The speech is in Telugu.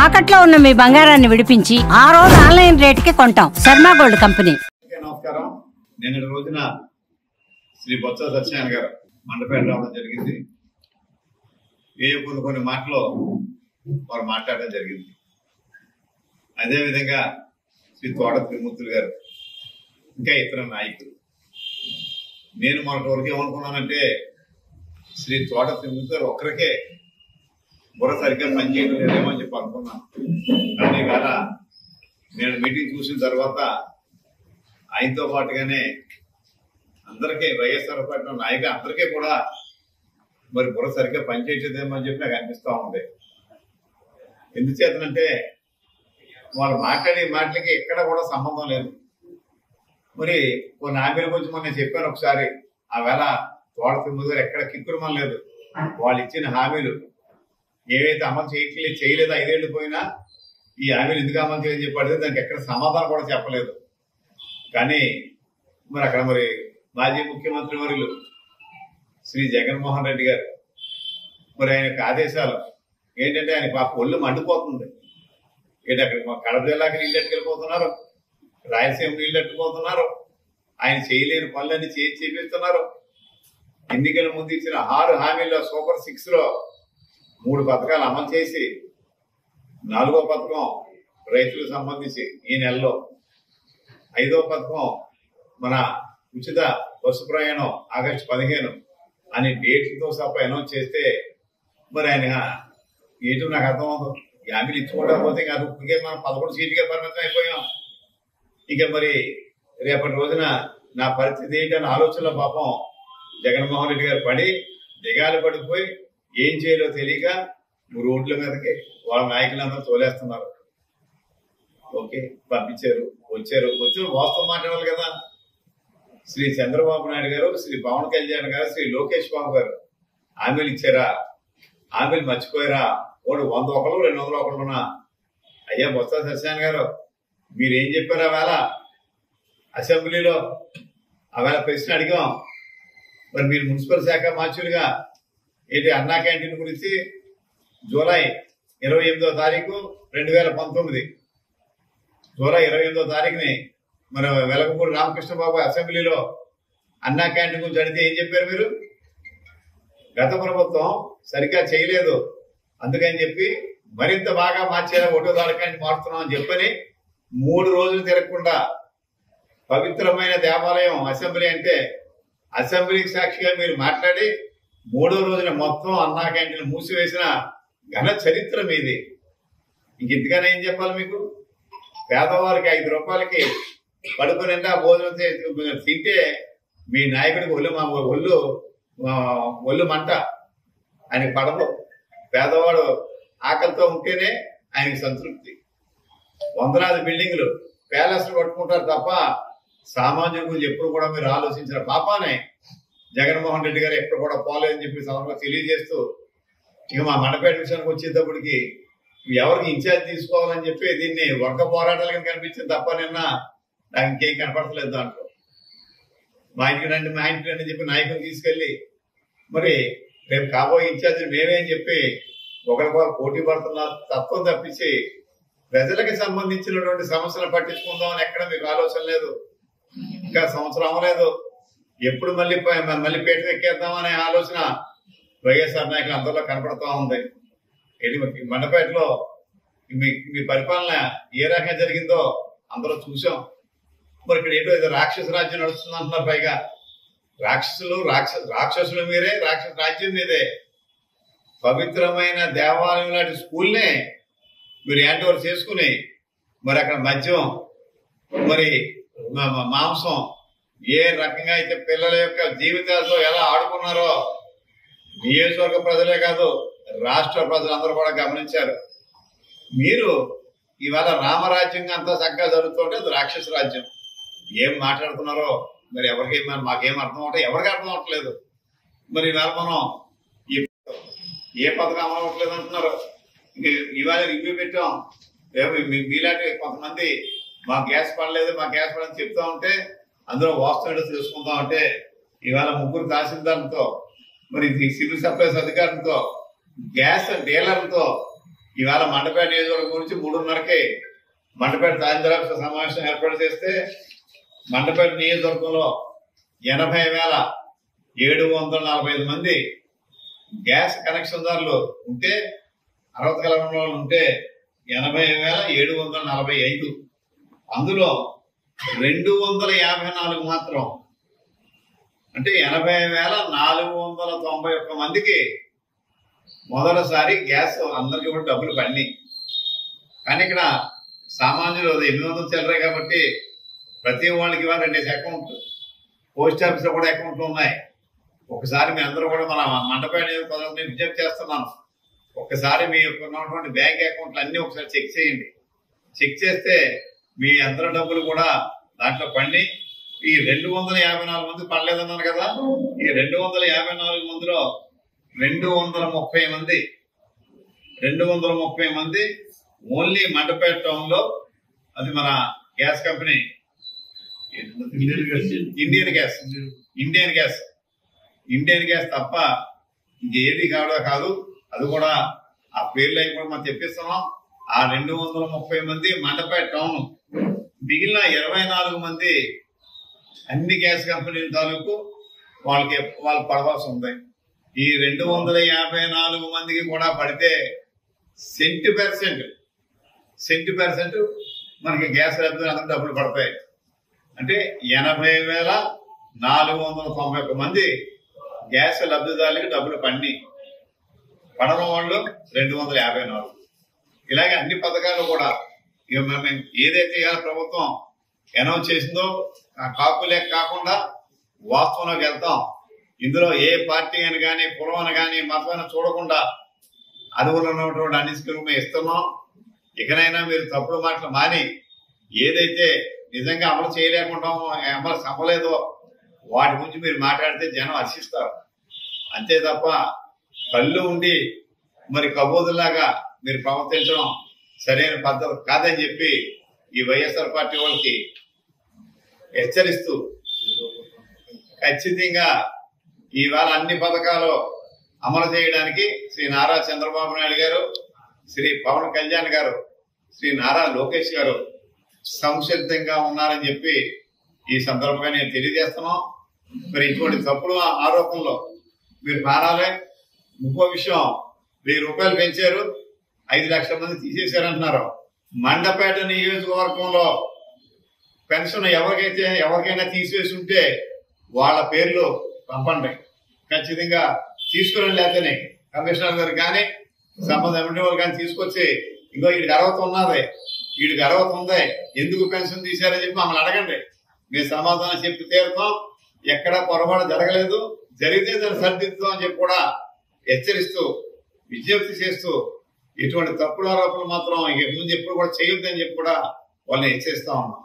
తాకట్లో ఉన్న మీ బంగారాన్ని విడిపించి ఆ రోజు ఆన్లైన్ రేటుకి కొంటాం. Sharma gold company. నమస్కారం. నిన్నటి రోజున శ్రీ బొత్స సత్యనారాయణ గారు మండపేట రావడం జరిగింది. కొన్ని మాటలు వారు మాట్లాడడం జరిగింది. అదేవిధంగా శ్రీ తోట త్రిమూర్తులు గారు, ఇంకా ఇతర నాయకులు. నేను మొన్నటి వరకు ఏమనుకున్నానంటే శ్రీ తోట త్రిమూర్తి గారు ఒక్కరికే బుర్ర సరిగ్గా పనిచేయడం లేదేమో అని చెప్పి అనుకున్నాను. కానీ ఇవాళ నేను మీటింగ్ చూసిన తర్వాత ఆయనతో పాటుగానే అందరికీ వైఎస్ఆర్ పార్టీ నాయకులు అందరికీ కూడా మరి బుర్ర సరిగ్గా పనిచేసేదేమో అని చెప్పి నాకు అనిపిస్తూ ఉంది. ఎందుచేతనంటే వాళ్ళు మాట్లాడే మాటలకి ఎక్కడ కూడా సంబంధం లేదు. మరి కొన్ని హామీల గురించి మొన్న చెప్పాను ఒకసారి. ఆ వేళ తోట తిమ్మది గారు ఎక్కడ కిక్కురుమని లేదు. వాళ్ళు ఇచ్చిన హామీలు ఏవైతే అమలు చేయలేదు 5 ఏళ్ళు పోయినా ఈ హామీలు ఎందుకు అమలు చేయని చెప్పాడు. దానికి ఎక్కడ సమాధానం కూడా చెప్పలేదు. కానీ మరి అక్కడ మరి మాజీ ముఖ్యమంత్రి వర్యులు శ్రీ జగన్మోహన్ రెడ్డి గారు మరి ఆయనకు ఆదేశాలు ఏంటంటే ఆయన పాప ఒళ్ళు మండిపోతుంది. ఏంటి అక్కడ కడప జిల్లాకి నీళ్ళు ఎట్టుకెళ్ళిపోతున్నారు, రాయలసీమ నీళ్ళు ఎట్టుకుపోతున్నారు, ఆయన చేయలేని పనులన్నీ చేపిస్తున్నారు. ఎన్నికల ముందు ఇచ్చిన 6 హామీల్లో సూపర్ 6 లో 3 పథకాలు అమలు చేసి 4వ పథకం రైతులకు సంబంధించి ఈ నెలలో, 5వ పథకం మన ఉచిత బస్సు ప్రయాణం ఆగస్టు 15 అని డేట్లతో సహా అనౌన్స్ చేస్తే మరి ఆయన ఏంటో నాకు అర్థం అవుతుంది. హామీలు ఇచ్చుకోవకపోతే ఇంకా ఇప్పటికే మనం 11 సీట్లుగా పరిమితం అయిపోయాం. ఇక మరి రేపటి రోజున నా పరిస్థితి ఏంటని ఆలోచనలో పాపం జగన్మోహన్ రెడ్డి గారు పడి దిగాలు పడిపోయి ఏం చేయాలో తెలియక రోడ్ల మీదకి వాళ్ళ నాయకులందరూ తోలేస్తున్నారు. ఓకే, పంపించారు, వచ్చారు వాస్తవం మాట్లాడాలి కదా. శ్రీ చంద్రబాబు నాయుడు గారు, శ్రీ పవన్ కళ్యాణ్ గారు, శ్రీ లోకేష్ బాబు గారు హామీలు ఇచ్చారా? హామీలు మర్చిపోయారా? వాడు 100 200 అయ్యా బొత్స సత్యనారాయణ గారు మీరేం చెప్పారు? ఆవేళ అసెంబ్లీలో ఆవేళ ప్రశ్న అడిగాం. మరి మీరు మున్సిపల్ శాఖ మార్చులుగా ఏంటి అన్నా క్యాంటీన్ గురించి జూలై 28వ తారీఖు 2019 జూలై 28వ తారీఖుని మరి వెలగపూడి రామకృష్ణ బాబు అసెంబ్లీలో అన్నా క్యాంటీన్ గురించి అడిగితే ఏం చెప్పారు మీరు? గత ప్రభుత్వం సరిగ్గా చేయలేదు, అందుకని చెప్పి మరింత బాగా మార్చేలా 1వ తారీఖు మారుతున్నాం అని చెప్పని 3 రోజులు తిరగకుండా పవిత్రమైన దేవాలయం అసెంబ్లీ అంటే అసెంబ్లీకి సాక్షిగా మీరు మాట్లాడి 3వ రోజున మొత్తం అన్నా క్యాంటీన్లు మూసివేసిన ఘన చరిత్ర మీది. ఇంకెంతగానే ఏం చెప్పాలి మీకు? పేదవారికి 5 రూపాయలకి కడుపు నిండా భోజనం తింటే మీ నాయకుడికి ఒళ్ళు మంట, ఆయనకి పడదు. పేదవాడు ఆకలితో ఉంటేనే ఆయనకి సంతృప్తి. వందలాది బిల్డింగ్లు ప్యాలెస్లు కట్టుకుంటారు తప్ప సామాన్యుల గురించి ఎప్పుడు కూడా మీరు ఆలోచించిన పాపానే జగన్మోహన్ రెడ్డి గారు ఎప్పుడు కూడా పోలేదని చెప్పి సందర్భంగా తెలియజేస్తూ, ఇక మా మండపేట విషయానికి వచ్చేటప్పటికి ఎవరికి ఇన్ఛార్జ్ తీసుకోవాలని చెప్పి దీన్ని వర్గ పోరాటాలు కనిపించింది తప్ప నిన్న నాకు ఇంకేం కనపడతలేదు. దాంట్లో మా ఇంటికి రండి చెప్పి నాయకులు తీసుకెళ్లి మరి రేపు కాబోయే ఇన్ఛార్జి మేమే అని చెప్పి ఒకరికొకరు పోటీ పడుతున్న తత్వం తప్పించి ప్రజలకు సంబంధించినటువంటి సమస్యలు పట్టించుకుందామని ఎక్కడ మీకు ఆలోచన లేదు. ఇంకా సంవత్సరం అవ్వలేదు, ఎప్పుడు మళ్ళీ పీఠం ఎక్కేద్దామనే ఆలోచన వైఎస్ఆర్ నాయకులు అందరిలో కనపడుతూ ఉంది. మండపేటలో మీ పరిపాలన ఏ రకంగా జరిగిందో అందరూ చూసాం. మరి ఇక్కడ ఏంటో ఏదో రాక్షస రాజ్యం నడుస్తుంది అంటున్నారు. పైగా రాక్షసులు మీరే, రాక్షస రాజ్యం మీదే. పవిత్రమైన దేవాలయం లాంటి స్కూల్నే మీరు హ్యాండ్ ఓవర్ చేసుకుని మరి అక్కడ మద్యం, మరి మాంసం ఏ రకంగా అయితే పిల్లల యొక్క జీవితాలతో ఎలా ఆడుకున్నారో నియోజకవర్గ ప్రజలే కాదు రాష్ట్ర ప్రజలందరూ కూడా గమనించారు. మీరు ఇవాళ రామరాజ్యంగా అంతా చక్కగా జరుగుతుంటే అది రాక్షస రాజ్యం. ఏం మాట్లాడుతున్నారో మరి మాకేం అర్థం అవట్లేదు, ఎవరికి అర్థం అవట్లేదు. మరి ఇవాళ మనం ఏ పథకం అమలు అవ్వట్లేదు అంటున్నారు. ఇవాళ రివ్యూ పెట్టాం. మీలాంటి కొంతమంది మా గ్యాస్ పడని చెప్తా ఉంటే అందులో వాస్తవం తెలుసుకుంటా ఉంటే ఇవాళ 3 తహసీల్దార్లతో మరి సివిల్ సప్లైస్ అధికారులతో గ్యాస్ డీలర్లతో ఇవాళ మండపేట నియోజకవర్గం గురించి 3:30కి మండపేట తహసీల్దార్ సమావేశం ఏర్పాటు చేస్తే మండపేట నియోజకవర్గంలో 80,745 మంది గ్యాస్ కనెక్షన్దారులు ఉంటే అర్హత కలిగిన వాళ్ళు ఉంటే 80,745. అందులో 254 మాత్రం అంటే 80,491 మందికి మొదటిసారి గ్యాస్ అందరికీ కూడా డబ్బులు పడినాయి. కానీ ఇక్కడ సామాన్యులు 800 చిల్లరే కాబట్టి ప్రతి వాళ్ళకి ఇవాళ 2 అకౌంట్లు, పోస్ట్ ఆఫీస్ లో కూడా అకౌంట్లు ఉన్నాయి. ఒకసారి మీ అందరూ కూడా మన మండపేట నియోజకవర్గాన్ని విజ్ఞప్తి చేస్తున్నాను, ఒక్కసారి మీ యొక్క ఉన్నటువంటి బ్యాంక్ అకౌంట్లు అన్ని ఒకసారి చెక్ చేయండి. చెక్ చేస్తే మీ అందరి డబ్బులు కూడా దాంట్లో పండి ఈ 254 మంది పడలేదన్నాను కదా, ఈ 254 మందిలో 230 మంది ఓన్లీ మండపేట టౌన్ లో, అది మన గ్యాస్ కంపెనీ ఇండియన్ గ్యాస్ తప్ప ఇంకేది కాదు. అది కూడా ఆ పేర్లు అవి కూడా మనం తెప్పిస్తున్నాం. ఆ 230 మంది మండపేట టౌన్, మిగిలిన 24 మంది అన్ని గ్యాస్ కంపెనీల తాలూకు వాళ్ళు పడవలసి ఉంది. ఈ 254 మందికి కూడా పడితే 70% మనకి గ్యాస్ లబ్ధిదారులకు డబ్బులు పడతాయి. అంటే 80,491 మంది గ్యాస్ లబ్ధిదారులకి డబ్బులు పడడం వాళ్ళు 254. ఇలాగే అన్ని పథకాలు కూడా ఇక మేము ఏదైతే ఇవాళ ప్రభుత్వం అనౌన్స్ చేసిందో ఆ కాకులే కాకుండా వాస్తవంలోకి వెళ్తాం. ఇందులో ఏ పార్టీ అని కానీ, కులం అని కానీ, మతం చూడకుండా అదువులో ఉన్నటువంటి అన్ని స్కీములు మేము ఇస్తున్నాం. ఇకనైనా మీరు తప్పుడు మాటలు మాని ఏదైతే నిజంగా అమలు చేయలేకుండా అమలు అవ్వలేదో వాటి గురించి మీరు మాట్లాడితే జనం హర్షిస్తారు. అంతే తప్ప కళ్ళు ఉండి మరి కబోదులాగా మీరు ప్రవర్తించడం సరైన పద్ధతి కాదని చెప్పి ఈ వైఎస్ఆర్ పార్టీ వాళ్ళకి హెచ్చరిస్తూ, ఖచ్చితంగా ఇవాళ అన్ని పథకాలు అమలు చేయడానికి శ్రీ నారా చంద్రబాబు నాయుడు గారు, శ్రీ పవన్ కళ్యాణ్ గారు, శ్రీ నారా లోకేష్ గారు సంసిద్ధంగా ఉన్నారని చెప్పి ఈ సందర్భంగా నేను తెలియజేస్తున్నాం. మరి ఇటువంటి తప్పుడు ఆరోపణలు మీరు మారాలి. ఇంకో విషయం, 1000 రూపాయలు పెంచారు, 5 లక్షల మంది తీసేశారంటున్నారు. మండపేట నియోజకవర్గంలో పెన్షన్ ఎవరికైనా తీసివేసి ఉంటే వాళ్ళ పేర్లు పంపండి, ఖచ్చితంగా తీసుకురండి. లేకపోతే కమిషనర్ గారు కానీ సంబంధం ఎండి వాళ్ళు కానీ తీసుకొచ్చి ఇంకో వీడికి అర్హత ఉంది, ఎందుకు పెన్షన్ తీశారని చెప్పి మమ్మల్ని అడగండి, మేము సమాధానం చెప్పి తీరుతాం. ఎక్కడా పొరపాటు జరగలేదు, జరిగితే దాన్ని సరిదిద్దుతాం అని చెప్పి కూడా హెచ్చరిస్తూ, విజ్ఞప్తి చేస్తూ, ఇటువంటి తప్పుడు ఆరోపణలు మాత్రం ఇక ముందు ఎప్పుడు కూడా చేయొద్దని చెప్పి కూడా వాళ్ళని హెచ్చరిస్తా ఉన్నాం.